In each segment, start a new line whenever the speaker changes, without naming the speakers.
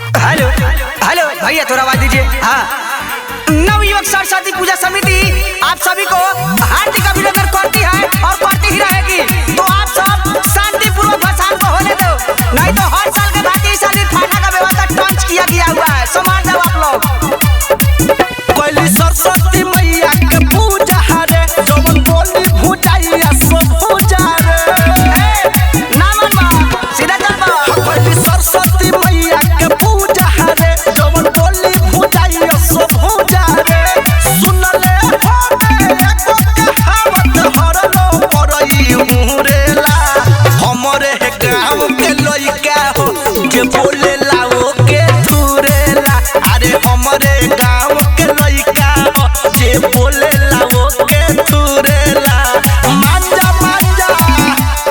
Hello hello भैया थोड़ा आवाज दीजिए। हाँ, नवयुवक सरस्वती पूजा समिति आप सभी को हार्दिक अभिनंदन करती है और करती ही रहेगी। तो आप सब शांतिपूर्वक भसान को होने दो, नहीं तो हर साल के भांति इस साल फाटा का व्यवस्था टॉन्च किया गया हुआ है। सम्मान दो आप लोग।
कोई सरस्वती मैया के पूजा हरे जवन बोली भुजाइया सब पूजा रे
नामन बा सीधा चल बा।
कोई सरस्वती मैया के पूजा हरे जवन बोली भुजाइया सब पूजा रे सुन ले होने एको कहावत हरलो परई मुरेला हमरे गांव के लइका हो जे बोले लाओ के तुरेला। अरे हमरे गांव के लइका हो जे बोले लाओ के तुरेला। मांजा मांजा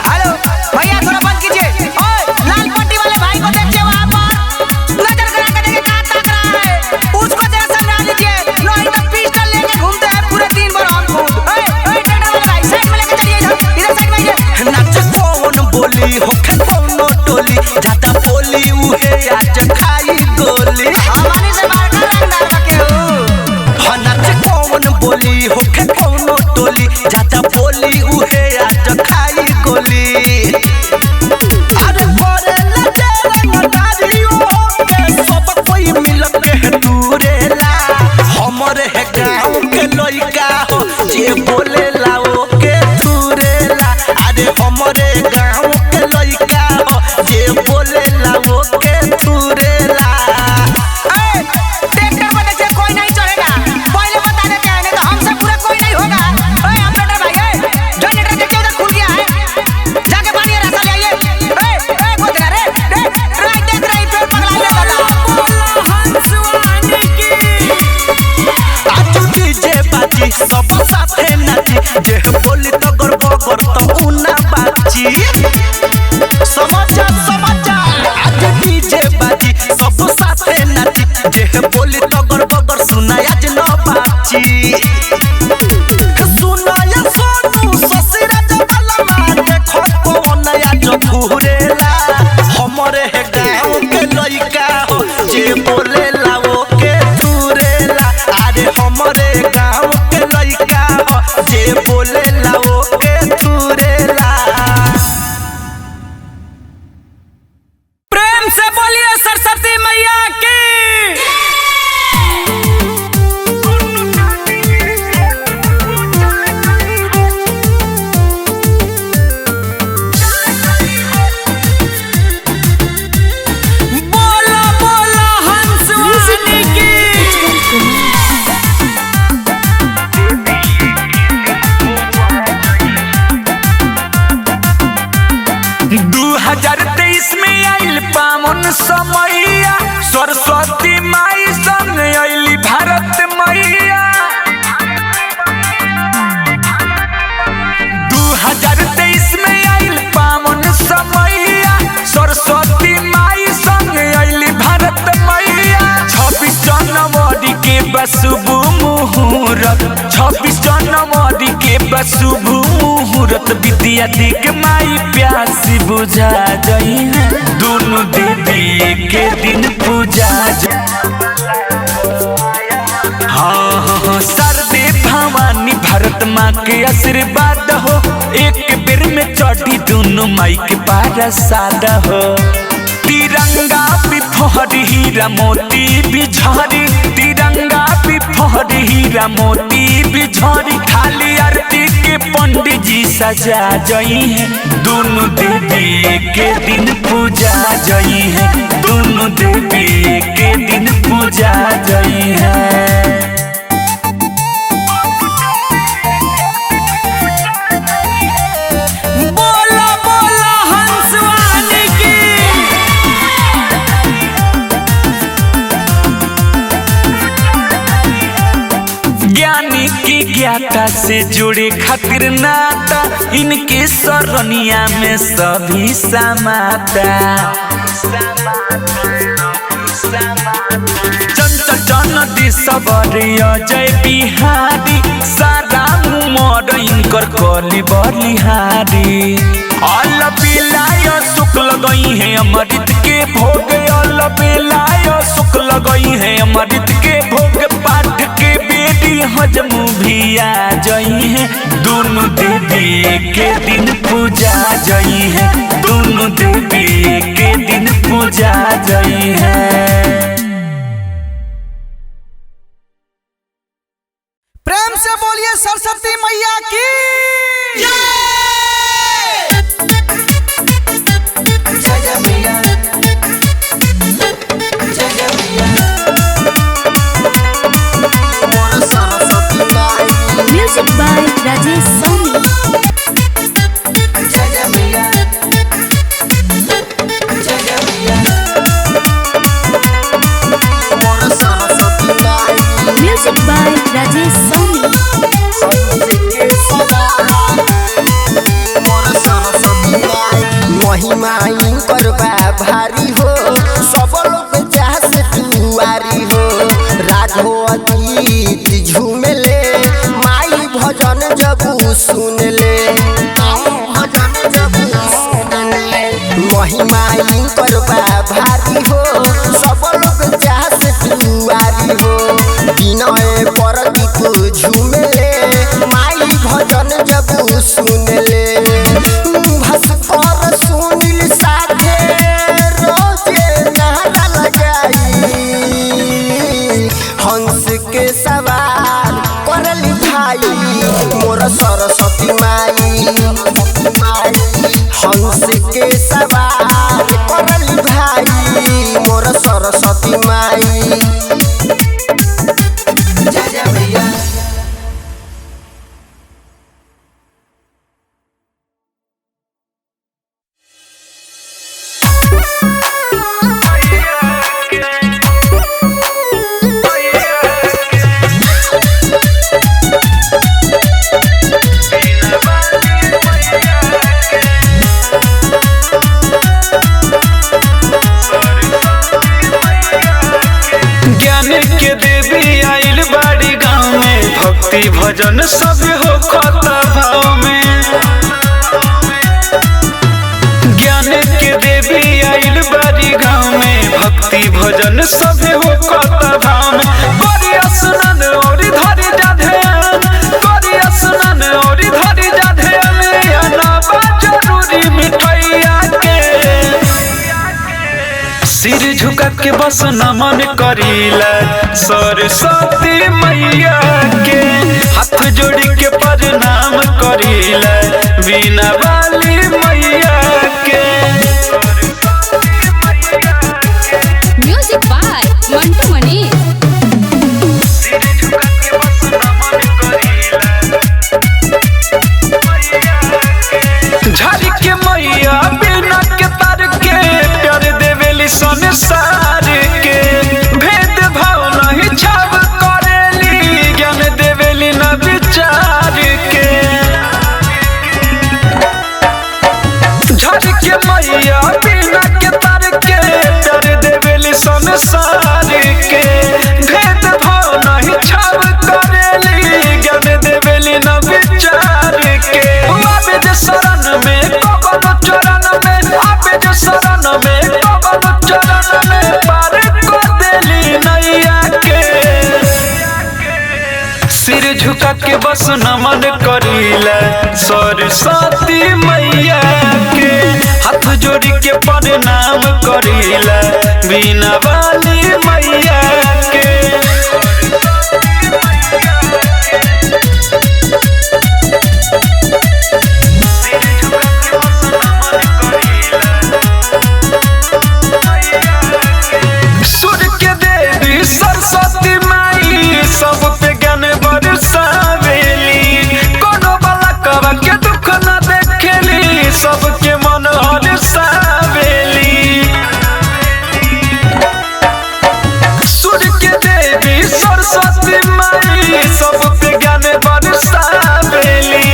हेलो भैया थोड़ा बंद कीजिए। ओए लाल पट्टी वाले भाई को देखिए, वहां पर नजर गड़ा के देखिए कहां ताक रहा है, उसको जरा समझा लीजिए। नहीं तो पिस्टल लेके घूमते हैं पूरे दिन भर हम खुद। ओए ओए ट्रैक्टर वाले भाई साइड में लेके चलिए, इधर साइड में आइए।
नाच कौन बोली होखे कौनो टोली ज्यादा बोली उहे आज खाई गोली।
हमारी से मार कर रंगदार बके हो।
नाच कौन बोली होखे कौनो टोली ज्यादा बोली उहे आज खाई गोली। अरे बोले लगे रंगदारियों के सब कोई मिल के दूरेला हमरे गांव के लइका हो जे बोले लाओ के दूरेला। अरे हमरे गांव के लइका हो जे बोले लाओ के दूरेला।
ए ट्रैक्टर पर देखिए कोई नहीं चढ़ेगा, पहले बता देते हैं नहीं तो हमसे पूरा कोई नहीं होगा। ओए ऑपरेटर भाई, जनरेटर देखिए उधर खुल गया है, जाके पानी रास्ता ले आइए। ए गोदरा रे राइट देख रही पेड़ पगला ले दादा हंसवानी की।
आज डीजे बाजी सब साथे नाची जे बोली तो गरबगर तो उना बाजी। समझा समझा आज डीजे बाजी सब साथे नाची जे बोली तो गरबगर सुनाय आज न बाजी। सुनाय सोनू ससुराज वाला मां देखो कौन आज घुरेला हमरे गांव के लइका हो जे बोले लाओ के तुरेला। अरे हमरे गांव के लइका हो जे बोले लाओ के तुरेला।
प्रेम से बोलिए सरस्वती मैया की। बोला बोला हंसवानी की। 2023 में आइल पावन समैया सरस्वती माई संग आइली भारत मैया। 2023 में आइल पावन समैया सरस्वती माई संग आइली भारत मैया। 26 जनवरी के शुभ मुहूर्त 26 जनवरी के शुभ मुहूर्त विद्या दिग माई प्यासी बुझा जाई है दोनों देवी के दिन पूजा। हाँ सरदे भवानी भारत माँ के आशीर्वाद हो एक बेर में चढ़ी दोनों माई के प्रसाद हो। तिरंगा भी फहरी हीरा मोती भी झरी तिरंगा भी फहरी हीरा मोती भी झरी। खाली आरती के पंडित जी सजा जाई है दोनों देवी के दिन पूजा जाई है दोनों देवी के दिन पूजा जाई है। बोला बोला हंसवानी की। ज्ञानी की ज्ञाता से जुड़े खातिर नाता इनके सरनिया में सभी समाता। जन दिसवरिया जय बिहारी सारा उमर इनकर कली बलिहारी। अल बिलाय शुक्ल गई है अमृत के भोग अल बिलाय के दिन पूजा जई है, दोनों देवी के दिन पूजा जई है।
प्रेम से बोलिए सरस्वती मैया की
Music by Rajesh Soni. Music by Rajesh Soni.
महिमा करबा भारी हो, सब लोग चाह से दुआरी हो। राघो अतीत झूमेले, माई भजन जब सुन ले, महिमा करबा भारी हो, सब लोग चाह से दुआरी हो। विनय परदीप झूमेले, माई भजन जब सुन ले। भास्कर सुनील साथे रोजे नारा लगाई, हंस के सवार करली भाई मोर सरस्वती माई। हंस के सवार करली भाई मोर सरस्वती माई।
भक्ति भजन सब हो खता भाव में, ज्ञान के देवी आइल बारी गाँव में। भक्ति भजन सब हो खता भाव में। करी स्नान और धरी जा ध्यान, करी स्नान और धरी जा ध्यान। अनाबा जरूरी मिठैया के सिर झुका के बस नमन करीला सरस्वती मैया के। हाथ जोड़ी के प्रणाम करीला बीना वाली मैया के।
Music by Mantu Mani.
सिर झुका के बस नमन करीला मैया के। झाड़ी के मैया बिना के तार के प्यार देवेली संसार के। भेद भाव नहीं छाव करेली, ज्ञान देवेली न विचार के। झाड़ी के मैया बिना के तार के प्यार देवेली संसार के। भेद भाव नहीं छाव करेली, ज्ञान देवेली न विचार के। आबे जे शरण में कबन चरण में, आबे जे शरण में कबन चरण में, पार कर देली नैया के। सिर झुका के बस नमन करीला सरस्वती मैया के। हाथ जोड़ी के प्रणाम करीला बीना वाली मैया के। सूर्य के देवी सरस्वती माई सब पे ज्ञान बरसावेली। कोनो बाला कवा के दुख न देखेली, सबके मन हरसावेली। सूर्य के देवी सरस्वती माई सब पे ज्ञान बरसावेली।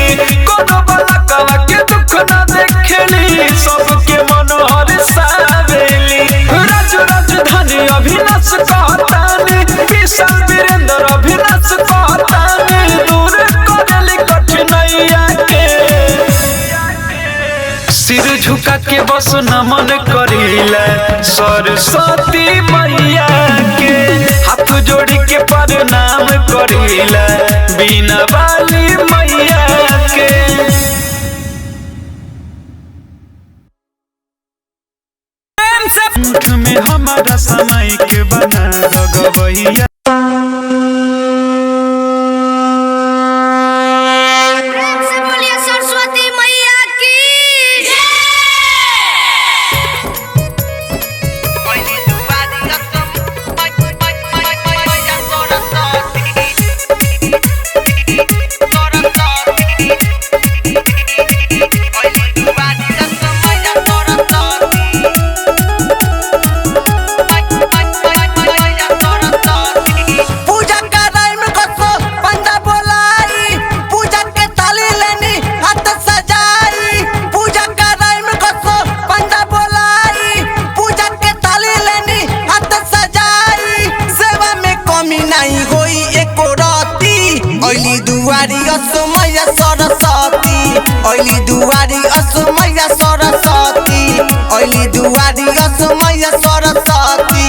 कोनो बाला कवा के दुख न देखेली, सबके मन हरसावेली। राजधानी अभिनाश कहतानी, विशाल वीरेंद्र अभिनाश कहतानी। दूर करेली कठिनाइया के सिर झुका के बस नमन करीला सरस्वती मैया के। हाथ जोड़ी के प्रणाम करीला बीना वाली मैया के।
आँख में हमारा समय के बना रगवैया।
सरस्वती मैया की
पूजा कराई में कसो पंडा बोलाई, पूजा के थाली लेनी हाथ सजाई। पूजा कराई में कसो पंडा बोलाई, पूजा के थाली लेनी हाथ सजाई। सेवा में कमी नहीं होई एको राती, ओइली दुआरी असमैया सरस्वती, ओइली दुआरी असमैया सरस्वती, ओइली दुआरी असमैया सरस्वती,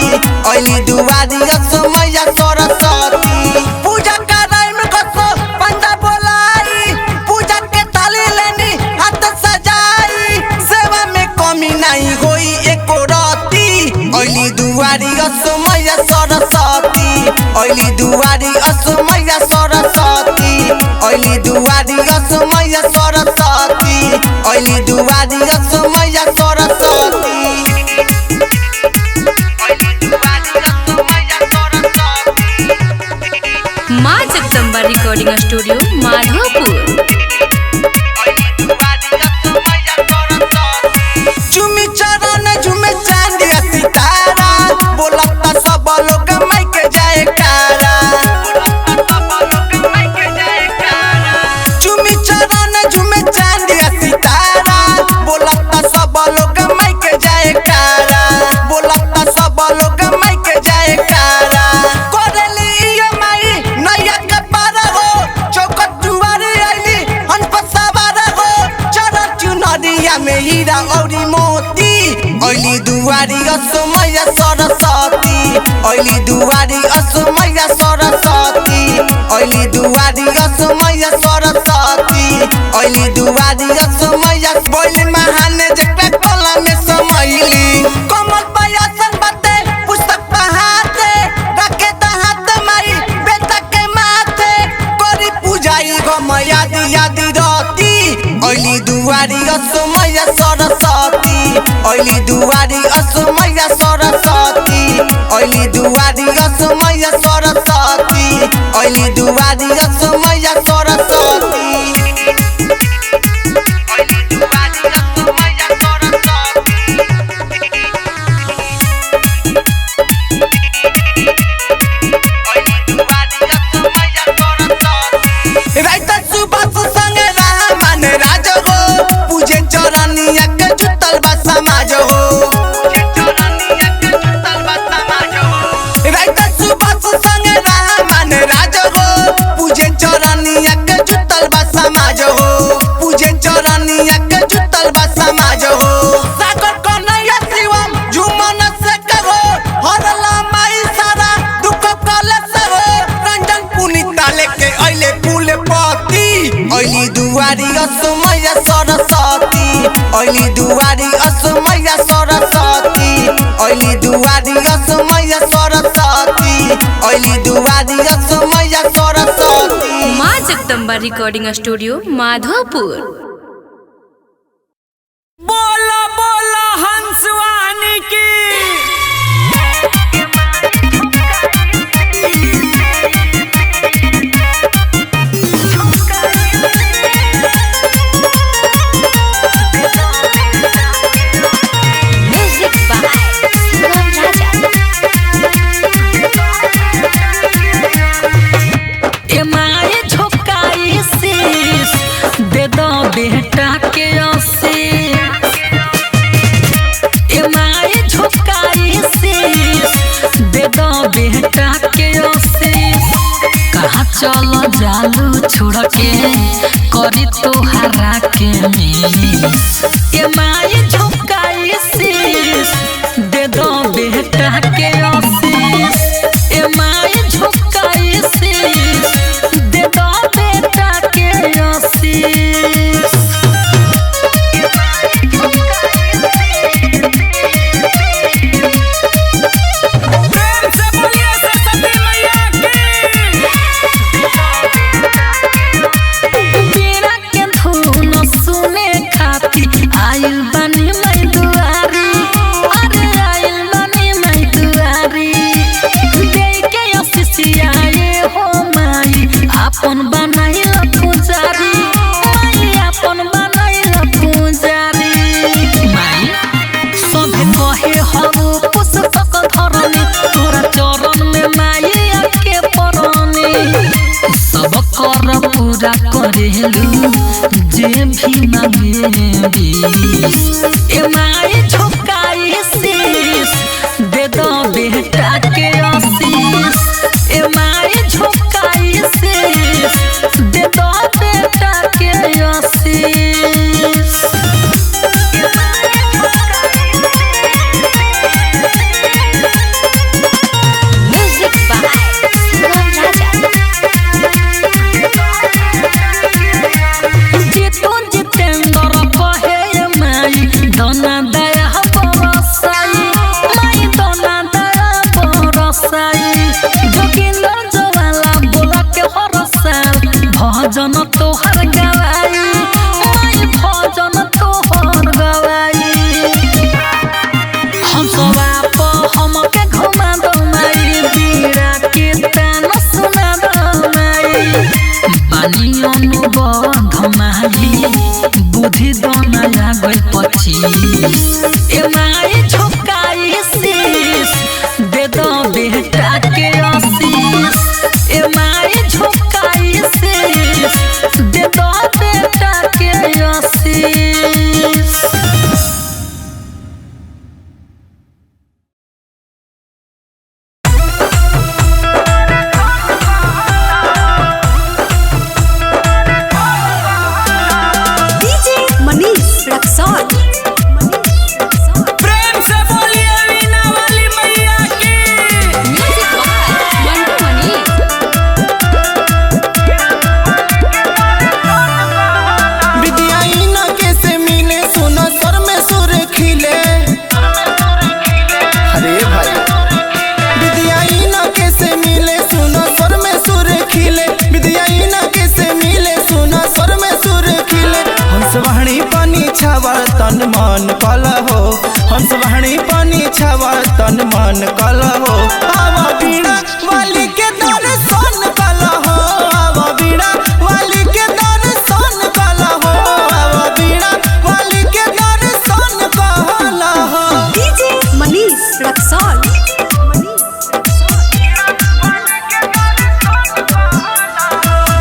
ओइली दुआरी असमैया सरस्वती। पूजा कराई में कसो पंडा बोलाई, पूजा के थाली लेनी हाथ सजाई। सेवा में कमी नहीं होई एको राती, ओइली दुआरी असमैया सरस्वती, ओइली दुआरी असमैया सरस्वती, ओइली दुआरी असमैया सरस्वती, ओइली दुआरी असमैया सरस्वती।
माँ जगदम्बा रिकॉर्डिंग स्टूडियो माधोपुर।
झूमी चरण झूमे चांदिया सितारा, बोलता सब लोग माइक जयकारा। झूमी चरण झूमे चांदिया सितारा, बोलता सब लोग माइक जयकारा, बोलता सब लोग माइक जयकारा। कोरली ये माई नैया के पार हो, चौकट दुआरे आइली हंस पर सवार हो। चरण चुनरिया में हीरा औरी मोती, ओइली दुआरी असमैया सरस्वती, ओइली दुआरी असमैया सरस्वती, ओइली दुआरी असमैया सरस्वती, ओइली दुआरी असमैया। बोली महान जब कोला में समैली, कमल पयासन बाते पुस्तक पहाते, रखे हाथ माई बेटा के माथे। करी पूजाई गम यादी यादी राती, ओइली दुआरी असमैया सरस्वती, ओइली दुआरी असमैया सरस्वती, ओइली दुआरी असमैया सरस्वती, ओइली दुआरी असमैया सरस्वती। राइटर सुभाष संगे रहमान राज हो, पूजे चरनिया के जुटल बा समाज हो। राइटर सुभाष संगे रहमान राज हो, पूजे चरनिया के जुटल बा समाज हो, पूजे चरनिया के जुटल बा समाज हो। सागर कन्हैया शिवम झुमन से कहो, हरला माई सारा दुख कलश हो। रंजन पुनीता लेके अइले फूल पति, ओइली दुआरी असमैया सरस्वती, ओइली दुआरी असमैया सरस्वती, ओइली दुआरी असमैया सरस्वती, ओइली दुआरी असमैया सरस्वती।
माँ जगदम्बा रिकॉर्डिंग स्टूडियो माधोपुर।
बोला बोला हंसवानी की।
म्यूजिक बाय सुगम राजा।
ए माए झोकाई शीश दे दो बेटा के आशीष। ए माए झोकाई शीश दे दो बेटा के आशीष। कहाँ चलो जालू छोड़ के करी तोहरा के मिस। ए माए झोकाई शीश दे दो बेटा के आशीष। ए माए झोकाई शीश दे दो बेटा के आशीष। जालू जे भी मांगे बीस ए माई झोकाई शीश दे दो बेटा के आशीष ए माई झोकाई शीश दे दो बेटा के आशीष
म्यूजिक बाय सुगम राजा।
जीतो जितेंद्र कहे माई दोना दया बरसाई माई दोना दया बरसाई जोगिंदर जवाला बोला के हरसाल भजन तोहर गवाई माई भजन तोहर गवाई हम सब आप हमके घुमा दो माई बीड़ा के तान सुना दो माई पानी अनुबंध माई बुद्धि दोना लागल 25 ए माई झोकाई शीश दे दो बेटा के आशीष ए माई झोकाई शीश दे दो बेटा के आशीष
प्रेम से बोलिए वीणा वाली मैया की।
म्यूजिक बाय मंटू मनी।
विद्याई न कैसे मिले सुनो सर में सुर खिले अरे भाई विद्याई न कैसे मिले सुनो सर में सुर खिले विद्याई न कैसे मिले सुनो सर में सुर खिले हंस वाणी पानी छावा तन मन कल हो हंस वाणी पानी छावा तन मन कल हो आवा बीड़ा वाली के दर्शन कल हो आवा बीड़ा वाली के दर्शन कल हो आवा बीड़ा वाली के दर्शन कल हो
डीजे मनीष रक्सौल।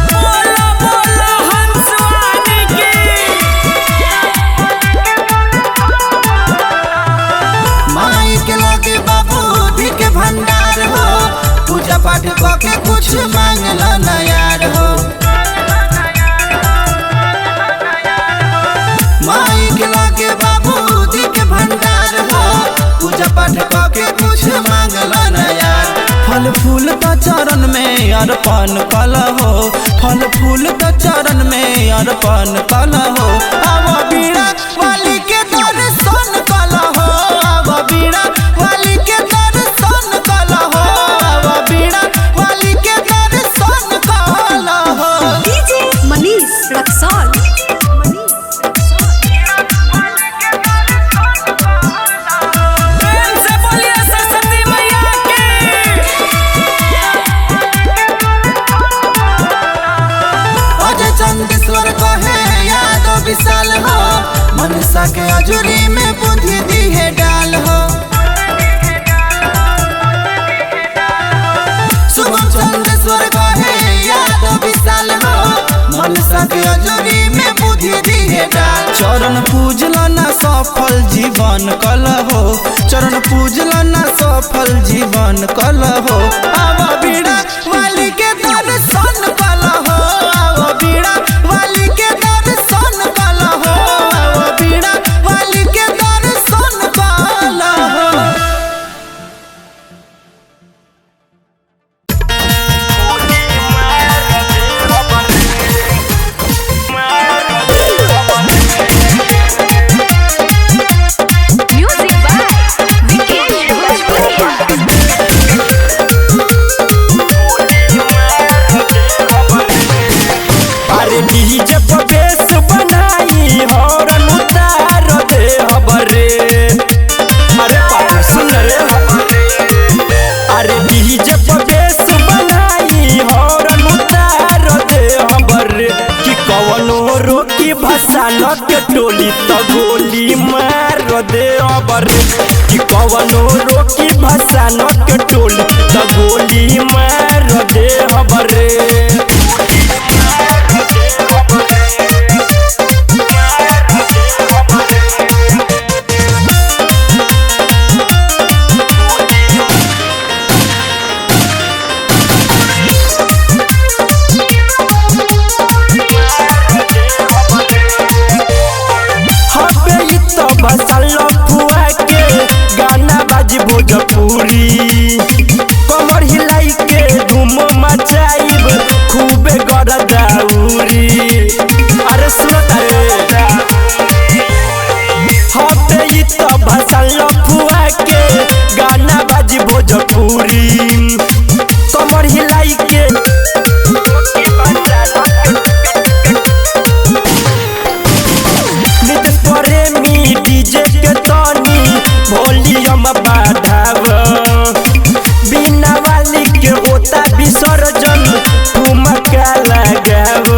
बोलो बोलो हंस वाणी की।
माई के लगे बाबूजी के भंडार हो पूजा पाठ के कुछ मांगला न यार हो माई के लगे बाबूजी के भंडार हो पूजा पाठ के कुछ मांगला न यार फल फूल तो चरण में अर्पण कल हो फल फूल तो चरण में अर्पण कल हो आवा बीड़ा वाली के दर्शन कल हो आवा बीड़ा वाली के दर्शन कल हो आवा बीड़ा वाली के दर्शन कल हो
डीजे मनीष रक्सौल।
प्रेम से बोलिए सरस्वती मैया की।
अजय चंदेश्वर कहे यादव विशाल हो मनसा के अजूरी में बुद्धि दी है डाल हो शुभम चंदेश्वर कहे यादव विशाल हो मनसा के अजूरी में बुद्धि दी है डाल चरण पूजला ना सफल जीवन कल हो चरण पूजला ना सफल जीवन कल हो आवा बीड़ा वाली के दर्शन कल हो आवा बीड़ा वाली के दर्शन कल हो आवा बीड़ा वाली के दर्शन कल हो
म्यूजिक बाय विकेश भोजपुरिया।
अरे डीजे पर बेस बनाई हॉर्न उतार दे हबरे अरे पागल सुन रे अरे डीजे पर बेस बनाई हॉर्न उतार दे हबरे कि कवनो रोकी भसान के टोली त गोली मार दे हबरे कि कवनो रोकी भसान के टोली त गोली मार दे हबरे
भोजपुरी कमर हिलाई के धूम मचाइब खूबे गरदाउरी अरे सुनत रे हटे ई तो भाषा लफुआ के गाना बाजी भोजपुरी कमर हिलाई के नितेश प्रेमी डीजे के तनी वॉल्यूम बढ़ाव बिना वाली के होता विसर्जन ठुमका लगाव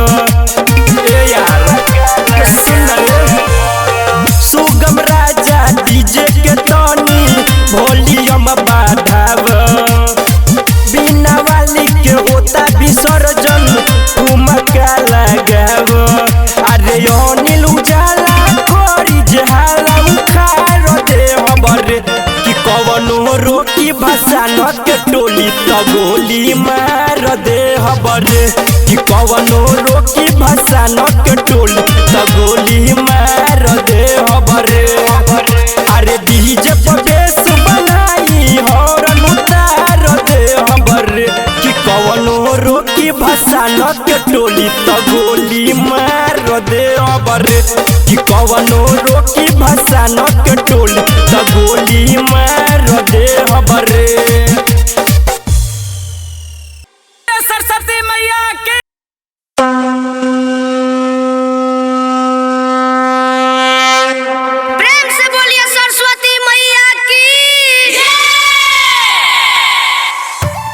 ए यार सुन सुगम राजा डीजे के तनी वॉल्यूम बढ़ाव बिना वाली के होता विसर्जन ठुमका लगाव अरे अनिल उजाला खोरी जहाला उखाड़ दे हबरे कि कवनो रोकी भसान के टोली त गोली मार दे हबरे कि कवनो रोकी भसान के टोली त गोली मार दे हबरे अरे डीजे पर बेस बनाई हॉर्न उतार दे हबरे कि कवनो रोकी भसान के टोली त गोली मार दे हबरे कि कवनो रोकी भसान के टोली त गोली मार दे हबरे
सरस्वती मैया की
प्रेम से बोलिए सरस्वती मैया की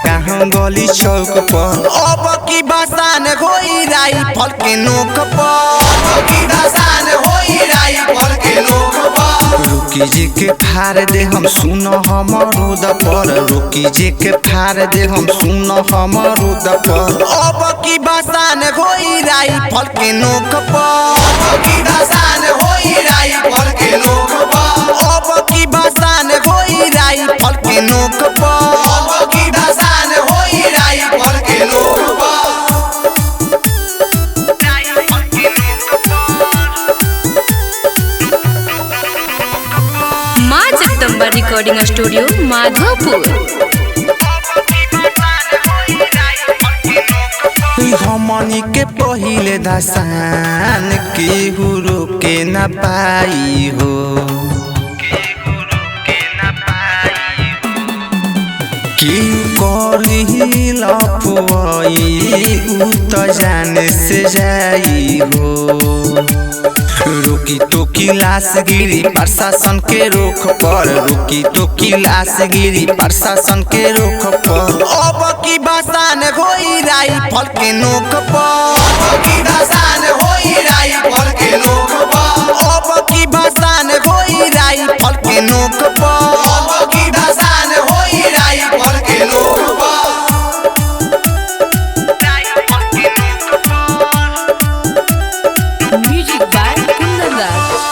कहाँ गली चौक पर अब की बसान होई राइफल के नोक पर अब की बसान होई राइफल के नोक पर रुकी जी के फाड़ दे हम सुनो हमरूद पर रुकी जी के फाड़ दे हम सुनो हमरूद पर अब की बसान होई राइफल के नोक पर अब की बसान होई राइफल के नोक पर अब की बसान होई राइफल के नोक पर अब की बसान होई राइफल के नोक पर
माँ जगदम्बा रिकॉर्डिंग स्टूडियो माधोपुर।
हमनी के पहिले दसान केहू रोके न पाई हो केहू करी लफुआई उ त जाने से जाई हो रुकी तो की लाश गिरी प्रशासन के रोक पर रुकी तो की लाश गिरी प्रशासन के रोक पर अब की बसान होई राइफल के नोक पर अब की बसान होई राइफल के नोक पर अब की बसान होई राइफल के नोक पर अब की बसान होई राइफल के नोक पर
म्यूजिक बाय कुंदन दास।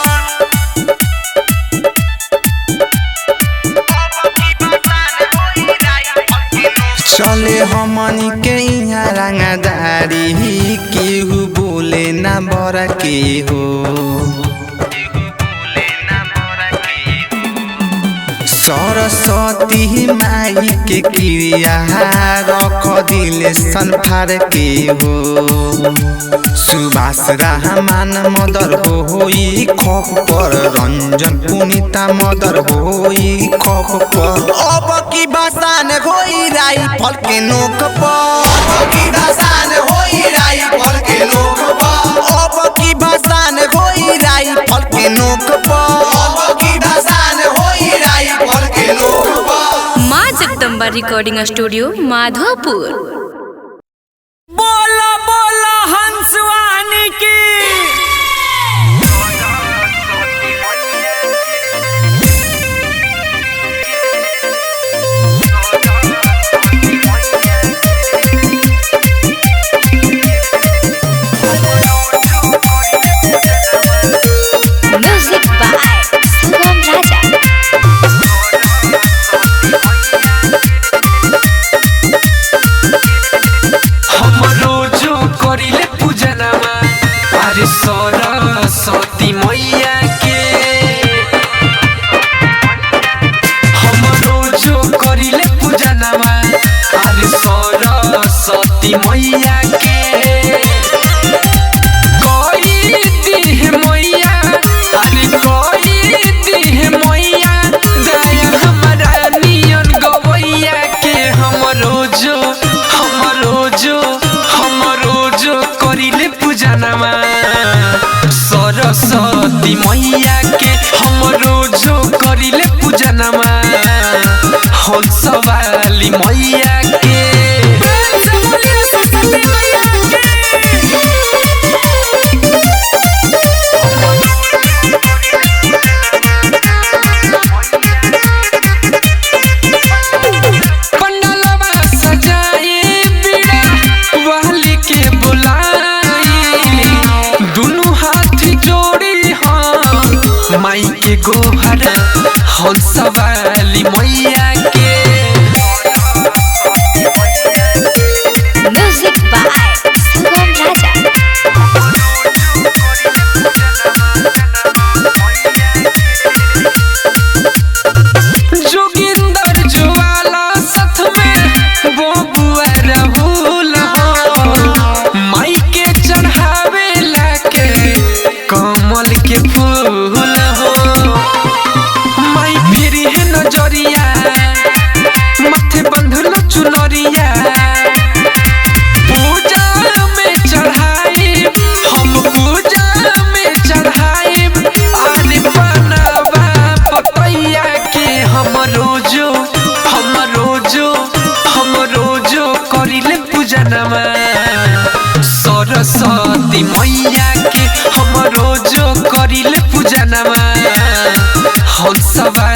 चले हमनी के यहाँ रंगदारी केहू बोले ना बड़ा के हो सरस्वती माई के क्रिया रख दिल संफार के हो सुभाष रहमान मदर होई खप पर रंजन पुनीता मदर होई खप पर अब की बसान होई राइफल के नोक पर अब की बसान होई राइफल के नोक पर अब की बसान होई राइफल के नोक पर अब की बसान होई राइफल के नोक पर
माँ जगदम्बा रिकॉर्डिंग स्टूडियो माधोपुर।
बोला बोला हंसवानी की
म्यूजिक बाय सुगम राजा।
वाली मैया के पंडलवा सजाए बिना वाली के बुलाई दुनु हाथ जोड़ी हाँ माई के गोहर हंस वाली मैया के
म्यूजिक बाय सुगम राजा।
जोगिंदर ज्वाला साथ में बबुआ राहुल हो माई के चढ़ावे लाके कमल के फूल हो माई फिर है नजरिया माथे बंधल चुनरिया पूजा में चढ़ाई हम पूजा में चढ़ाई आने बनवा पपैया के हम रोजो करिले पूजनमा सरस्वती मैया के हम रोजो करिले पूजनमा हंसवा